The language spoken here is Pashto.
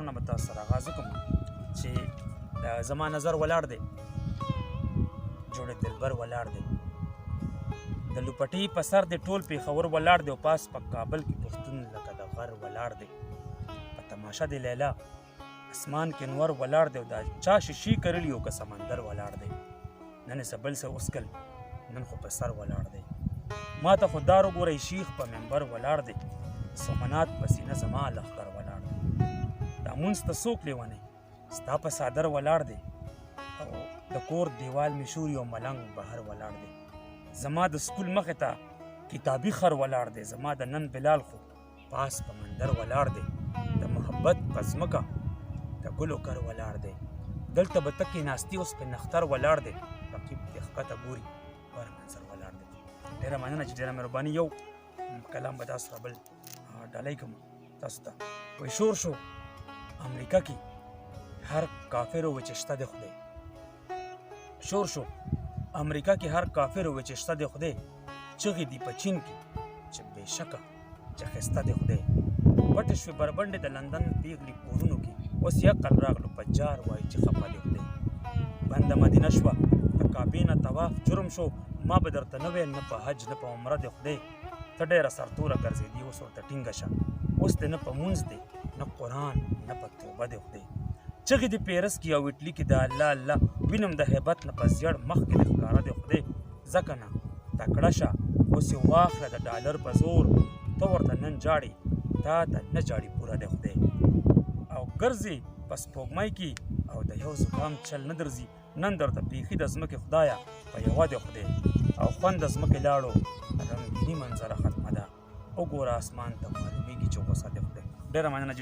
نه به تاسو سره آغاز وکړم چې زما نظر ولاړ دی جوړ دلبر ولاړ دی د لوپټۍ په سر د ټول پېښور ولاړ دی او پاس په کابل کې پښتون لکه د غر ولاړ دی په تماشه د لیلا اسمان کې نور ولاړ دی او دا چا شیشې کرلي او که سمندر ولاړ دی نن یې څه بل څه وسکل نن خو په سر ولاړ دی ما ته خو دار وګورئ شیخ په منبر ولاړ دی سومنات په سینه زما لښکر ولاړ دی دا مونځ ته څوک لیونی ستا په څادر ولاړ دی او د کور دیوال مې شوري او ملنګ بهر ولاړ دی زما د سکول مخې ته کتابي خر ولاړ دی زما د نن بلال خو پاس په مندر ولاړ دی د محبت په ځمکه د ګلو کر ولاړ دی دلته به ته کېناستي اوس په نختر ولاړ دی رقیب دې ښکته ګوري بر منظر ولاړ دی ډېره مننه چې ډېره مهرباني یو کلام به تاسو سره بل ډالۍ کوم تاسو ته وایي شور شو امریکا کې هر کافر و چې شته د خدای شور شو امریکا کې هر کافر و چې شته د خدای چغې دي په چین کې چې بېشکه چې ښایسته د خدای پټې شوې بربنډې د لندن پیغلې کورونو کې اوس یقل راغلو په جار وایي چې خفه د خدای بنده مدینه شوه د کعبې نه طواف جرم شو ما به درته نه ویل نه په حج نه په عمره د خدای ته ډېره سرتوره ګرځېدي اوس ورته ټینګه شه اوس دې نه په مونځ دی نه قرآن نه په توبه د خدای چغې د پیرس کې او اټلي کې د الله الله وینم د هیبت نه په زیړ مخ کې د ښکاره د خدای ځکه نه تکړه شه اوس یې واخله د ډالر په زور ته ورته نن جاړې تا ته نه جاړي پوره د خدای او ګرځې په سپوږمۍ کې او د یو زکام چل نه درځي نن درته بیخي د ځمکې خدایه په یوه د خدای او خوند د ځمکې لاړو رنګیني منظره ختمه ده وګوره اسمان ته معلومیږي چې غوسه د خدای ډېره مننه